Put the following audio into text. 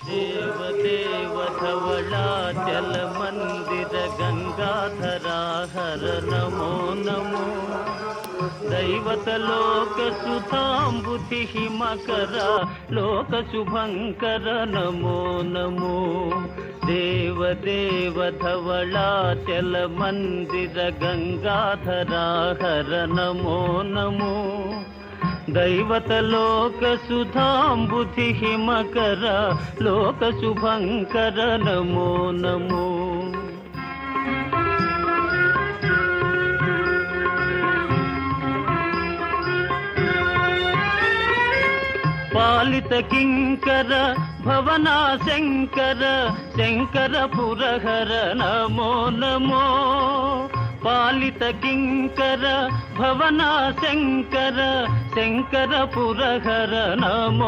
देवदेव धवलाचल मंदिर गंगाधरा हर नमो नमो दैवत लोक सुधांबुधि हिमकर लोक शुभंकर नमो नमो देवदेव धवलाचल मंदिर गंगाधरा हर नमो नमो दैवत लोक सुधांबुधि हिमकर लोक शुभंकर नमो नमो पालित किंकर भवना शंकर शंकर पुरहर नमो नमो पालित किंकर भवना शंकर शंकर पुरहर नमो